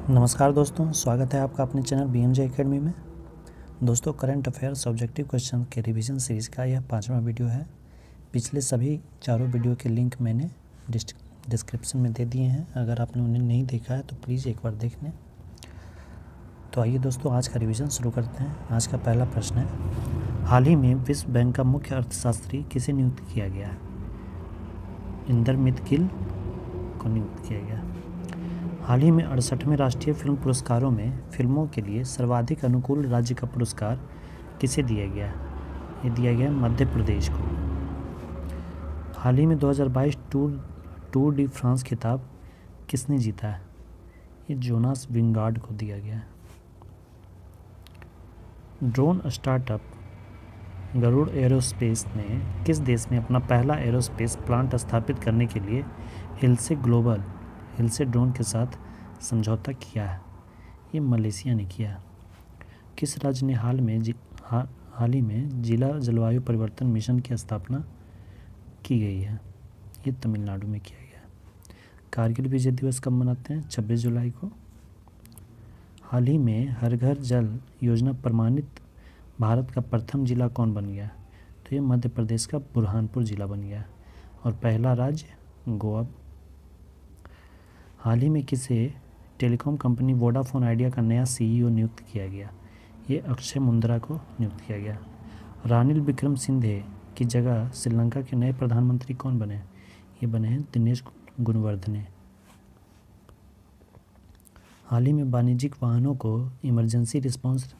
नमस्कार दोस्तों, स्वागत है आपका अपने चैनल BMJ एकेडमी में। दोस्तों, करंट अफेयर्स ऑब्जेक्टिव क्वेश्चन के रिवीजन सीरीज़ का यह 5वां वीडियो है। पिछले सभी चारों वीडियो के लिंक मैंने डिस्क्रिप्शन में दे दिए हैं। अगर आपने उन्हें नहीं देखा है तो प्लीज़ एक बार देख लें। तो आइए दोस्तों, आज का रिवीजन शुरू करते हैं। आज का पहला प्रश्न है, हाल ही में विश्व बैंक का मुख्य अर्थशास्त्री किसे नियुक्त किया गया है? इंदरमित गिल को नियुक्त किया गया। हाल ही में 68वें राष्ट्रीय फिल्म पुरस्कारों में फिल्मों के लिए सर्वाधिक अनुकूल राज्य का पुरस्कार किसे दिया गया? ये दिया गया मध्य प्रदेश को। हाल ही में 2022 टूर डी फ्रांस खिताब किसने जीता है? ये जोनास विंगार्ड को दिया गया है। ड्रोन स्टार्टअप गरुड़ एरोस्पेस ने किस देश में अपना पहला एरोस्पेस प्लांट स्थापित करने के लिए हिलसे ड्रोन के साथ समझौता किया है? ये मलेशिया ने किया। किस राज्य ने हाल ही में जिला जलवायु परिवर्तन मिशन की स्थापना की गई है? ये तमिलनाडु में किया गया। कारगिल विजय दिवस कब मनाते हैं? 26 जुलाई को। हाल ही में हर घर जल योजना प्रमाणित भारत का प्रथम जिला कौन बन गया? तो ये मध्य प्रदेश का बुरहानपुर जिला बन गया। और पहला राज्य गोवा। हाल ही में किसे टेलीकॉम कंपनी वोडाफोन आइडिया का नया CEO नियुक्त किया गया? ये अक्षय मुंद्रा को नियुक्त किया गया। रानिल विक्रमसिंघे की जगह श्रीलंका के नए प्रधानमंत्री कौन बने? ये बने हैं दिनेश गुणवर्धने। हाल ही में वाणिज्यिक वाहनों को इमरजेंसी रिस्पांस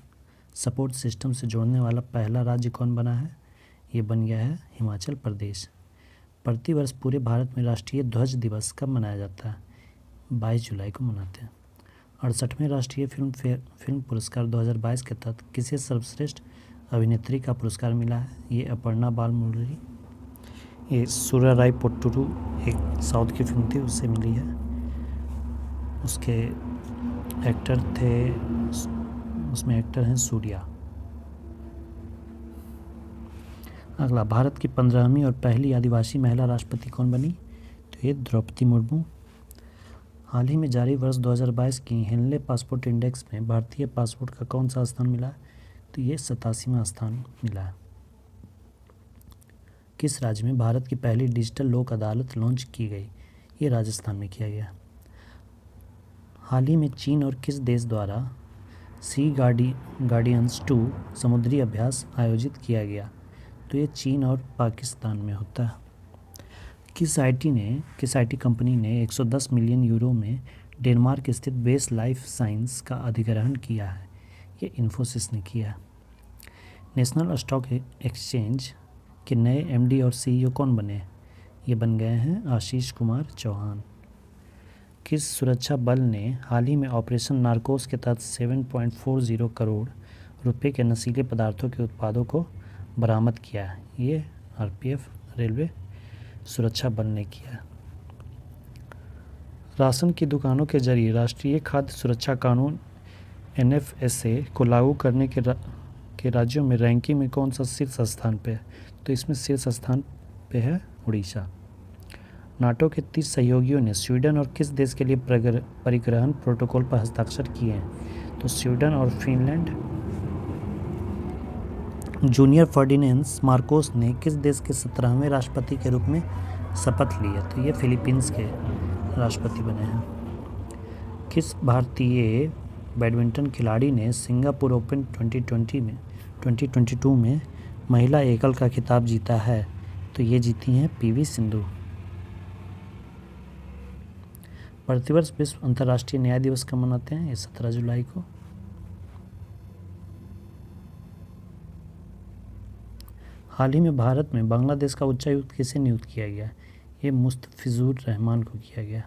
सपोर्ट सिस्टम से जोड़ने वाला पहला राज्य कौन बना है? ये बन गया है हिमाचल प्रदेश। प्रतिवर्ष पूरे भारत में राष्ट्रीय ध्वज दिवस कब मनाया जाता है? 22 जुलाई को मनाते हैं। 68वें राष्ट्रीय फिल्म पुरस्कार 2022 के तहत किसे सर्वश्रेष्ठ अभिनेत्री का पुरस्कार मिला है? ये अपर्णा बालमुरली। ये सूर्या राय पोट्टुरू एक साउथ की फिल्म थी, उससे मिली है। उसके एक्टर थे, उसमें एक्टर हैं सूर्या। अगला, भारत की 15वीं और पहली आदिवासी महिला राष्ट्रपति कौन बनी? तो ये द्रौपदी मुर्मू। हाल ही में जारी वर्ष 2022 की हेनले पासपोर्ट इंडेक्स में भारतीय पासपोर्ट का कौन सा स्थान मिला? तो ये 87वां स्थान मिला है। किस राज्य में भारत की पहली डिजिटल लोक अदालत लॉन्च की गई? ये राजस्थान में किया गया। हाल ही में चीन और किस देश द्वारा सी गार्डियंस 2 समुद्री अभ्यास आयोजित किया गया? तो ये चीन और पाकिस्तान में होता है। किस आईटी कंपनी ने 110 मिलियन यूरो में डेनमार्क स्थित बेस लाइफ साइंस का अधिग्रहण किया है? ये इन्फोसिस ने किया। नेशनल स्टॉक एक्सचेंज के नए MD और CEO कौन बने? ये बन गए हैं आशीष कुमार चौहान। किस सुरक्षा बल ने हाल ही में ऑपरेशन नार्कोस के तहत 7.40 करोड़ रुपए के नशीले पदार्थों के उत्पादों को बरामद किया है? ये RPF रेलवे सुरक्षा बल ने किया। राशन की दुकानों के जरिए राष्ट्रीय खाद्य सुरक्षा कानून NFSA को लागू करने के राज्यों में रैंकिंग में कौन सा शीर्ष स्थान पे है? तो इसमें शीर्ष स्थान पे है उड़ीसा। नाटो के 30 सहयोगियों ने स्वीडन और किस देश के लिए परिग्रहण प्रोटोकॉल पर हस्ताक्षर किए हैं? तो स्वीडन और फिनलैंड। जूनियर फर्डिनेंड मार्कोस ने किस देश के 17वें राष्ट्रपति के रूप में शपथ ली है? तो ये फिलीपींस के राष्ट्रपति बने हैं। किस भारतीय बैडमिंटन खिलाड़ी ने सिंगापुर ओपन 2022 में महिला एकल का खिताब जीता है? तो ये जीती हैं PV सिंधु। प्रतिवर्ष विश्व अंतर्राष्ट्रीय न्याय दिवस कब मनाते हैं? ये 17 जुलाई को। हाल ही में भारत में बांग्लादेश का उच्चायुक्त किसे नियुक्त किया गया? ये मुस्तफिजुर रहमान को किया गया।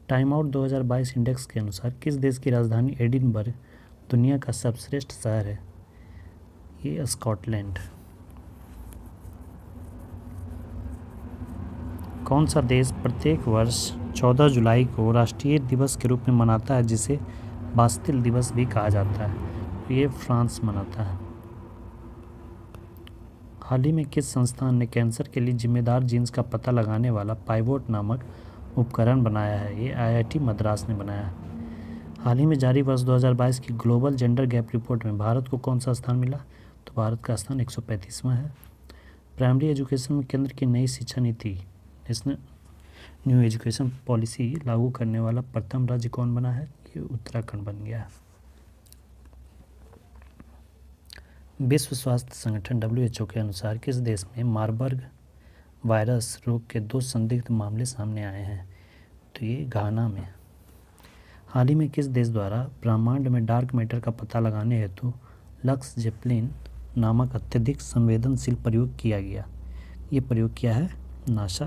टाइम आउट 2022 इंडेक्स के अनुसार किस देश की राजधानी एडिनबर्ग दुनिया का सर्वश्रेष्ठ शहर है? ये स्कॉटलैंड। कौन सा देश प्रत्येक वर्ष 14 जुलाई को राष्ट्रीय दिवस के रूप में मनाता है, जिसे बास्तिल दिवस भी कहा जाता है? ये फ्रांस मनाता है। हाल ही में किस संस्थान ने कैंसर के लिए जिम्मेदार जीन्स का पता लगाने वाला पाइवोट नामक उपकरण बनाया है? ये IIT मद्रास ने बनाया है। हाल ही में जारी वर्ष 2022 की ग्लोबल जेंडर गैप रिपोर्ट में भारत को कौन सा स्थान मिला? तो भारत का स्थान 135वां है। प्राइमरी एजुकेशन में केंद्र की नई शिक्षा नीति नेशनल न्यू एजुकेशन पॉलिसी लागू करने वाला प्रथम राज्य कौन बना है? ये उत्तराखंड बन गया। विश्व स्वास्थ्य संगठन WHO के अनुसार किस देश में मार्बर्ग वायरस रोग के 2 संदिग्ध मामले सामने आए हैं? तो ये घाना में। हाल ही में किस देश द्वारा ब्रह्मांड में डार्क मैटर का पता लगाने हेतु लक्स जेपलिन नामक अत्यधिक संवेदनशील प्रयोग किया गया? ये प्रयोग किया है नासा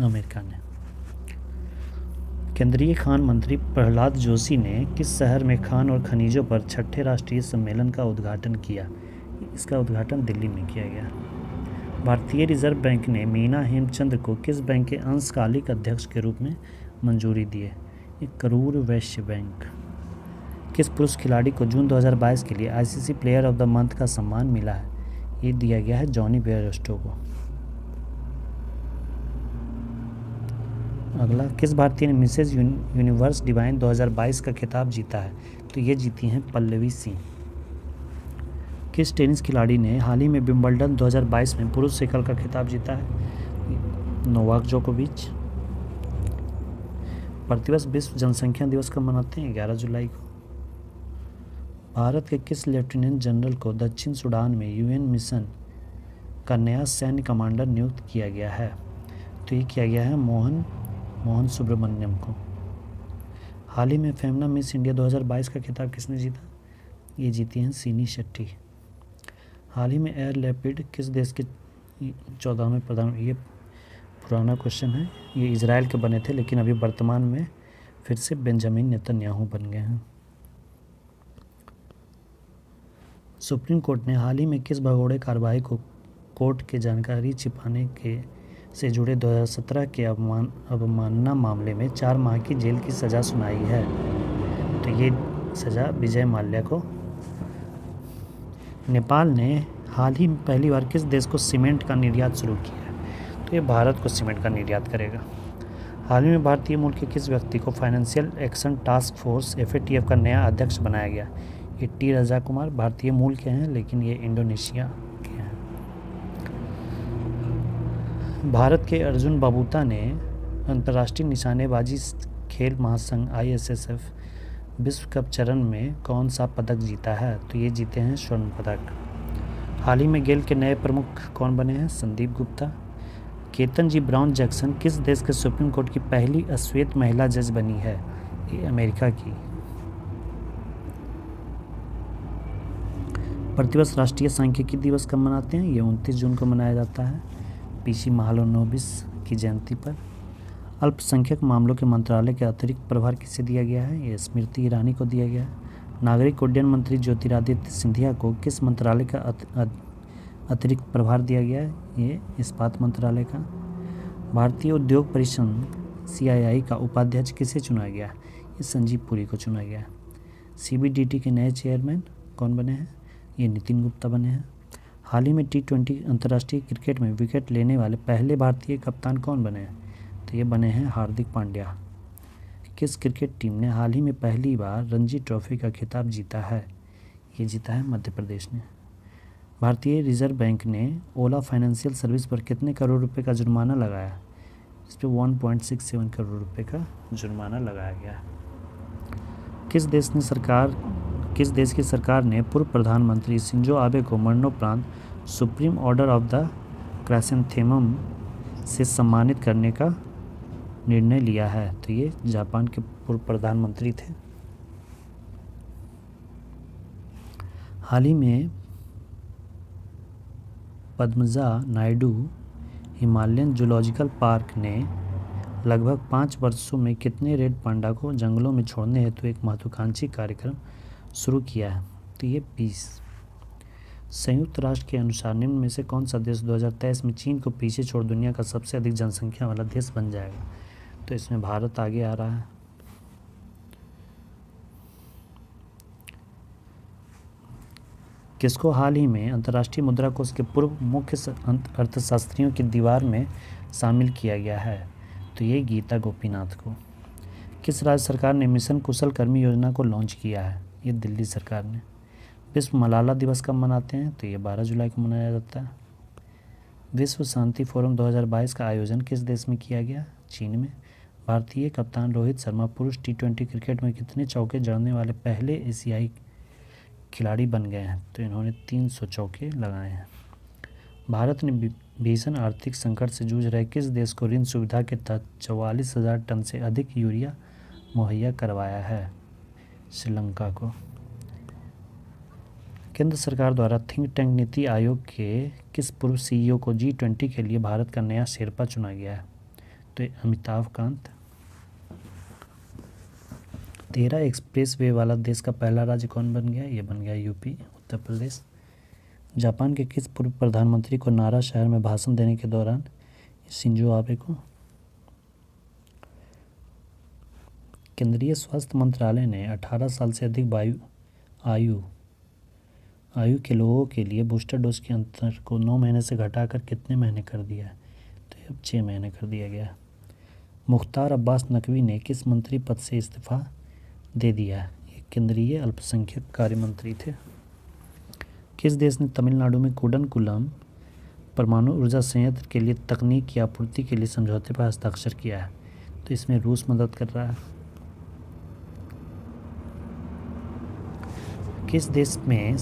अमेरिका ने। केंद्रीय खान मंत्री प्रहलाद जोशी ने किस शहर में खान और खनिजों पर 6ठे राष्ट्रीय सम्मेलन का उद्घाटन किया? इसका उद्घाटन दिल्ली में किया गया। भारतीय रिजर्व बैंक ने मीना हेमचंद को किस बैंक के अंशकालिक अध्यक्ष के रूप में मंजूरी दी है? करूर वैश्य बैंक। किस पुरुष खिलाड़ी को जून 2022 के लिए ICC player of the month का सम्मान मिला है? ये दिया गया है जॉनी बेयरस्टो को। अगला, किस भारतीय ने मिसेज यूनिवर्स डिवाइन 2022 का खिताब जीता है? तो ये जीती हैं पल्लवी सिंह। किस टेनिस खिलाड़ी ने हाल ही में विंबलडन 2022 में पुरुष सिंगल का खिताब जीता है? नोवाक जोकोविच। प्रतिवर्ष विश्व जनसंख्या दिवस कब मनाते हैं? 11 जुलाई को। भारत के किस लेफ्टिनेंट जनरल को दक्षिण सूडान में UN मिशन का नया सैन्य कमांडर नियुक्त किया गया है? तो ये किया गया है मोहन सुब्रमण्यम को। हाल ही में फेमना मिस इंडिया 2022 का खिताब किसने जीता? ये जीती हैं सीनी शेट्टी। हाल ही में एयर लेपिड किस देश के 14वें प्रधान? ये पुराना क्वेश्चन है, ये इजराइल के बने थे लेकिन अभी वर्तमान में फिर से बेंजामिन नेतन्याहू बन गए हैं। सुप्रीम कोर्ट ने हाल ही में किस भगोड़े कार्रवाई को कोर्ट के जानकारी छिपाने के से जुड़े 2017 के अवमानना मामले में 4 माह की जेल की सज़ा सुनाई है? तो ये सज़ा विजय माल्या को। नेपाल ने हाल ही में पहली बार किस देश को सीमेंट का निर्यात शुरू किया है? तो ये भारत को सीमेंट का निर्यात करेगा। हाल ही में भारतीय मूल के किस व्यक्ति को financial action task force FATF का नया अध्यक्ष बनाया गया? ये T राजा कुमार भारतीय मूल के हैं लेकिन ये इंडोनेशिया के हैं। भारत के अर्जुन बाबूता ने अंतर्राष्ट्रीय निशानेबाजी खेल महासंघ ISSF विश्व कप चरण में कौन सा पदक जीता है? तो ये जीते हैं स्वर्ण पदक। हाल ही में गेल के नए प्रमुख कौन बने हैं? संदीप गुप्ता। केतन जी ब्राउन जैक्सन किस देश के सुप्रीम कोर्ट की पहली अश्वेत महिला जज बनी है? ये अमेरिका की। प्रतिवर्ष राष्ट्रीय सांख्यिकी दिवस कब मनाते हैं? ये 29 जून को मनाया जाता है PC महालनोबिस की जयंती पर। अल्पसंख्यक मामलों के मंत्रालय के अतिरिक्त प्रभार किसे दिया गया है? ये स्मृति ईरानी को दिया गया है। नागरिक उड्डयन मंत्री ज्योतिरादित्य सिंधिया को किस मंत्रालय का अतिरिक्त प्रभार दिया गया है? ये इस्पात मंत्रालय का। भारतीय उद्योग परिसंघ CII का उपाध्यक्ष किसे चुना गया? ये संजीव पुरी को चुना गया। CBDT के नए चेयरमैन कौन बने हैं? ये नितिन गुप्ता बने हैं। हाल ही में T20 अंतर्राष्ट्रीय क्रिकेट में विकेट लेने वाले पहले भारतीय कप्तान कौन बने हैं? तो ये बने हैं हार्दिक पांड्या। किस क्रिकेट टीम ने हाल ही में पहली बार रणजी ट्रॉफी का खिताब जीता है? ये जीता है मध्य प्रदेश ने। भारतीय रिजर्व बैंक ने ओला फाइनेंशियल सर्विस पर कितने करोड़ रुपए का जुर्माना लगाया? इस पर 1.67 करोड़ रुपए का जुर्माना लगाया गया। किस देश की सरकार ने पूर्व प्रधानमंत्री शिंजो आबे को मरणोपरांत supreme order of the chrysanthemum से सम्मानित करने का निर्णय लिया है? तो ये जापान के पूर्व प्रधानमंत्री थे। हाल ही में Padmaja Naidu Himalayan zoological park ने लगभग 5 वर्षों में कितने रेड पांडा को जंगलों में छोड़ने हेतु एक महत्वाकांक्षी कार्यक्रम शुरू किया है? तो ये 20। संयुक्त राष्ट्र के अनुसार निम्न में से कौन सा देश 2023 में चीन को पीछे छोड़ दुनिया का सबसे अधिक जनसंख्या वाला देश बन जाएगा? तो इसमें भारत आगे आ रहा है। किसको हाल ही में अंतर्राष्ट्रीय मुद्रा कोष के पूर्व मुख्य अर्थशास्त्रियों की दीवार में शामिल किया गया है? तो ये गीता गोपीनाथ को। किस राज्य सरकार ने मिशन कुशल कर्मी योजना को लॉन्च किया है? ये दिल्ली सरकार ने। विश्व मलाला दिवस कब मनाते हैं? तो ये 12 जुलाई को मनाया जाता है। विश्व शांति फोरम 2022 का आयोजन किस देश में किया गया? चीन में। भारतीय कप्तान रोहित शर्मा पुरुष T20 क्रिकेट में कितने चौके जड़ने वाले पहले एशियाई खिलाड़ी बन गए हैं? तो इन्होंने 300 चौके लगाए हैं। भारत ने भीषण आर्थिक संकट से जूझ रहे किस देश को ऋण सुविधा के तहत 44,000 टन से अधिक यूरिया मुहैया करवाया है? श्रीलंका को। केंद्र सरकार द्वारा थिंक टैंक नीति आयोग के किस पूर्व CEO को G20 के लिए भारत का नया शेरपा चुना गया है? तो अमिताभ कांत। 13 एक्सप्रेस वे वाला देश का पहला राज्य कौन बन गया? ये बन गया यूपी, उत्तर प्रदेश। जापान के किस पूर्व प्रधानमंत्री को नारा शहर में भाषण देने के दौरान शिंजो आबे को? केंद्रीय स्वास्थ्य मंत्रालय ने 18 साल से अधिक आयु के लोगों के लिए बूस्टर डोज के अंतर को 9 महीने से घटाकर कितने महीने कर दिया है? तो अब 6 महीने कर दिया गया है। मुख्तार अब्बास नकवी ने किस मंत्री पद से इस्तीफा दे दिया है? ये केंद्रीय अल्पसंख्यक कार्य मंत्री थे। किस देश ने तमिलनाडु में कूडनकुलम परमाणु ऊर्जा संयंत्र के लिए तकनीक की आपूर्ति के लिए समझौते पर हस्ताक्षर किया है? तो इसमें रूस मदद कर रहा है। किस देश में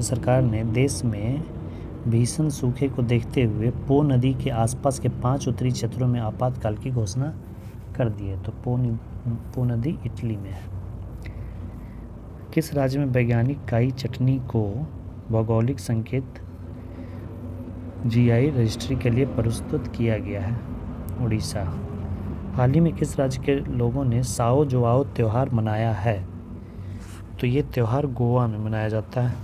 सरकार ने देश में भीषण सूखे को देखते हुए पो नदी के आसपास के 5 उत्तरी क्षेत्रों में आपातकाल की घोषणा कर दी है? तो पो नदी इटली में है। किस राज्य में वैज्ञानिक काई चटनी को भौगोलिक संकेत GI रजिस्ट्री के लिए प्रस्तुत किया गया है? उड़ीसा। हाल ही में किस राज्य के लोगों ने साओ जोआओ त्यौहार मनाया है? तो ये त्यौहार गोवा में मनाया जाता है।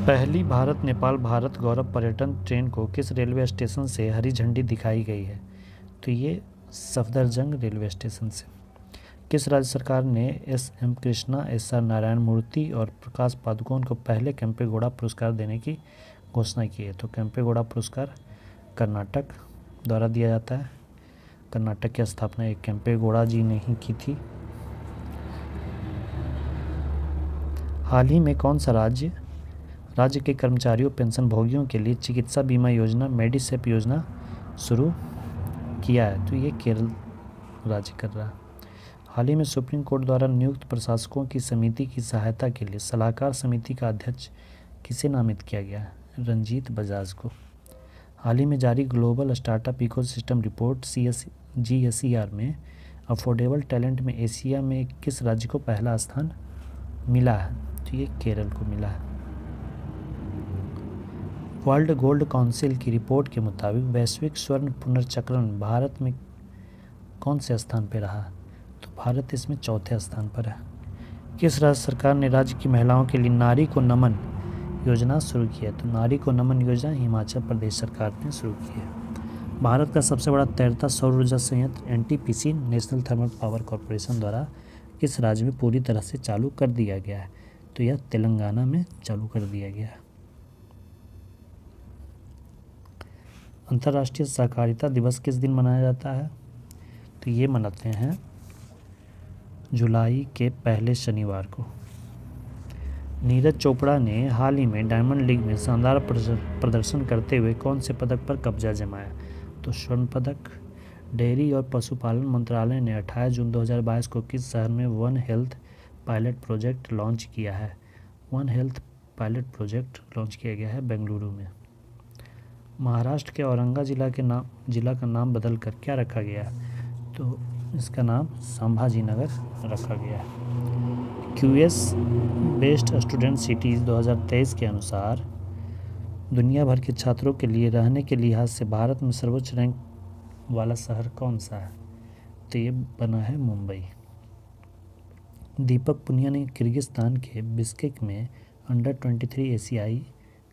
पहली भारत नेपाल भारत गौरव पर्यटन ट्रेन को किस रेलवे स्टेशन से हरी झंडी दिखाई गई है? तो ये सफदरजंग रेलवे स्टेशन से। किस राज्य सरकार ने SM कृष्णा, SR नारायण मूर्ति और प्रकाश पादुकोण को पहले केम्पेगौड़ा पुरस्कार देने की घोषणा की है? तो केम्पेगौड़ा पुरस्कार कर्नाटक द्वारा दिया जाता है। कर्नाटक की स्थापना एक केम्पेगौड़ा जी ने ही की थी। हाल ही में कौन सा राज्य के कर्मचारियों पेंशन भोगियों के लिए चिकित्सा बीमा योजना मेडिसेप योजना शुरू किया है? तो ये केरल राज्य कर रहा है। हाल ही में सुप्रीम कोर्ट द्वारा नियुक्त प्रशासकों की समिति की सहायता के लिए सलाहकार समिति का अध्यक्ष किसे नामित किया गया है? रंजीत बजाज को। हाल ही में जारी global startup ecosystem report GSER में अफोर्डेबल टैलेंट में एशिया में किस राज्य को पहला स्थान मिला है? तो ये केरल को मिला है। वर्ल्ड गोल्ड काउंसिल की रिपोर्ट के मुताबिक वैश्विक स्वर्ण पुनर्चक्रण भारत में कौन से स्थान पर रहा? तो भारत इसमें चौथे स्थान पर है। किस राज्य सरकार ने राज्य की महिलाओं के लिए नारी को नमन योजना शुरू की है? तो नारी को नमन योजना हिमाचल प्रदेश सरकार ने शुरू की है। भारत का सबसे बड़ा तैरता सौर ऊर्जा संयंत्र NTPC national thermal power corporation द्वारा किस राज्य में पूरी तरह से चालू कर दिया गया है? तो यह तेलंगाना में चालू कर दिया गया है। अंतर्राष्ट्रीय सहकारिता दिवस किस दिन मनाया जाता है? तो ये मनाते हैं जुलाई के पहले शनिवार को। नीरज चोपड़ा ने हाल ही में डायमंड लीग में शानदार प्रदर्शन करते हुए कौन से पदक पर कब्जा जमाया? तो स्वर्ण पदक। डेयरी और पशुपालन मंत्रालय ने 28 जून 2022 को किस शहर में one health pilot project launch किया है? One health pilot project launch किया गया है बेंगलुरु में। महाराष्ट्र के औरंगा जिला का नाम बदल कर क्या रखा गया? तो इसका नाम संभाजी नगर रखा गया है। QS बेस्ट स्टूडेंट सिटीज़ 2023 के अनुसार दुनिया भर के छात्रों के लिए रहने के लिहाज से भारत में सर्वोच्च रैंक वाला शहर कौन सा है? तो ये बना है मुंबई। दीपक पुनिया ने किर्गिस्तान के बिश्केक में अंडर 23 एशियाई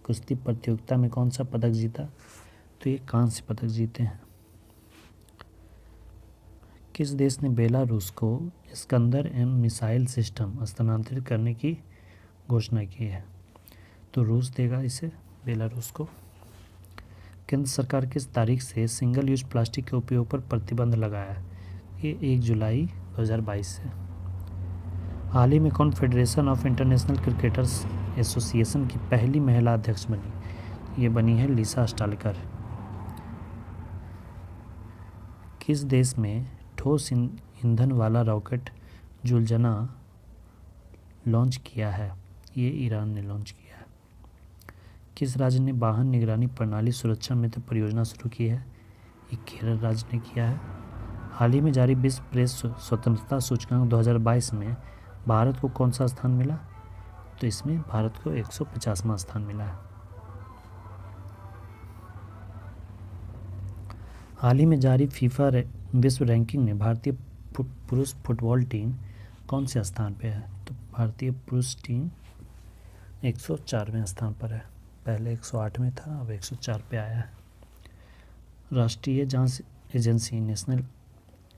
कुश्ती प्रतियोगिता में कौन सा पदक जीता? तो ये कांस्य पदक जीते हैं। किस देश ने बेलारूस को इस्कंदर-M मिसाइल सिस्टम हस्तांतरित करने की घोषणा की है? तो रूस देगा इसे बेलारूस को। केंद्र सरकार किस तारीख से सिंगल यूज प्लास्टिक के उपयोग पर प्रतिबंध लगाया है? ये 1 जुलाई 2022 से। हाल ही में कौन federation of international cricketers association की पहली महिला अध्यक्ष बनी? ये बनी है लिसा स्टालकर। किस देश में ठोस ईंधन वाला रॉकेट जुलजना लॉन्च किया है? ये ईरान ने लॉन्च किया है। किस राज्य ने वाहन निगरानी प्रणाली सुरक्षा मित्र परियोजना शुरू की है? ये केरल राज्य ने किया है। हाल ही में जारी विश्व प्रेस स्वतंत्रता सूचकांक 2022 में भारत को कौन सा स्थान मिला? तो इसमें भारत को 150वां स्थान मिला है। हाल ही में जारी फीफा विश्व रैंकिंग में भारतीय पुरुष फुटबॉल टीम कौन से स्थान पे है? तो भारतीय पुरुष टीम 104वें स्थान पर है। पहले 108 में था, अब 104 पे आया है। राष्ट्रीय जांच एजेंसी नेशनल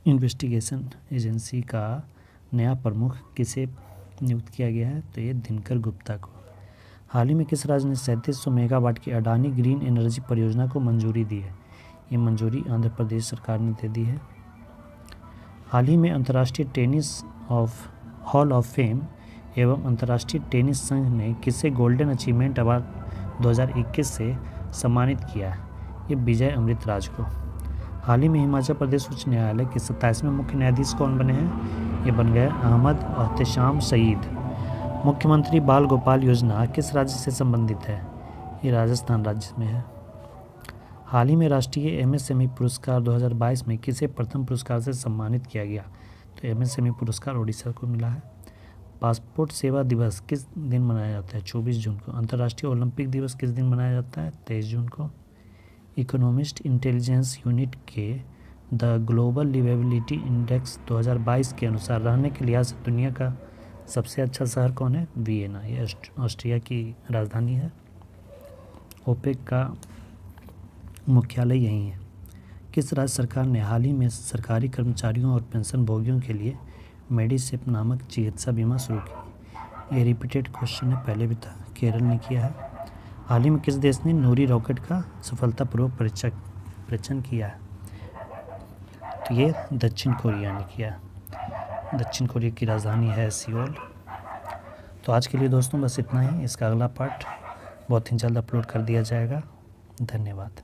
इन्वेस्टिगेशन एजेंसी का नया प्रमुख किसे नियुक्त किया गया है? तो ये दिनकर गुप्ता को। हाल ही में किस राज्य ने 3700 मेगावाट की अडानी ग्रीन एनर्जी परियोजना को मंजूरी दी है? ये मंजूरी आंध्र प्रदेश सरकार ने दे दी है। हाल ही में अंतर्राष्ट्रीय टेनिस हॉल ऑफ फेम एवं अंतर्राष्ट्रीय टेनिस संघ ने किसे गोल्डन अचीवमेंट अवार्ड 2021 से सम्मानित किया है? ये विजय अमृतराज को। हाल ही में हिमाचल प्रदेश उच्च न्यायालय के 27वें मुख्य न्यायाधीश कौन बने हैं? ये बन गए अहमद एहतशाम सईद। मुख्यमंत्री बाल गोपाल योजना किस राज्य से संबंधित है? ये राजस्थान राज्य में है। हाल ही में राष्ट्रीय एमएसएमई पुरस्कार 2022 में किसे प्रथम पुरस्कार से सम्मानित किया गया? तो एमएसएमई पुरस्कार ओडिशा को मिला है। पासपोर्ट सेवा दिवस किस दिन मनाया जाता है? 24 जून को। अंतर्राष्ट्रीय ओलंपिक दिवस किस दिन मनाया जाता है? 23 जून को। इकोनॉमिस्ट इंटेलिजेंस यूनिट के द ग्लोबल लिवेबिलिटी इंडेक्स 2022 के अनुसार रहने के लिहाज से दुनिया का सबसे अच्छा शहर कौन है? वियना। ये ऑस्ट्रिया की राजधानी है। ओपेक का मुख्यालय यहीं है। किस राज्य सरकार ने हाल ही में सरकारी कर्मचारियों और पेंशन भोगियों के लिए मेडिसेप नामक चिकित्सा बीमा शुरू की? ये रिपीटेड क्वेश्चन है, पहले भी था। केरल ने किया है। हाल ही में किस देश ने नूरी रॉकेट का सफलतापूर्वक परीक्षण किया है? तो ये दक्षिण कोरिया ने किया। दक्षिण कोरिया की राजधानी है सियोल। तो आज के लिए दोस्तों बस इतना ही। इसका अगला पार्ट बहुत ही जल्द अपलोड कर दिया जाएगा। धन्यवाद।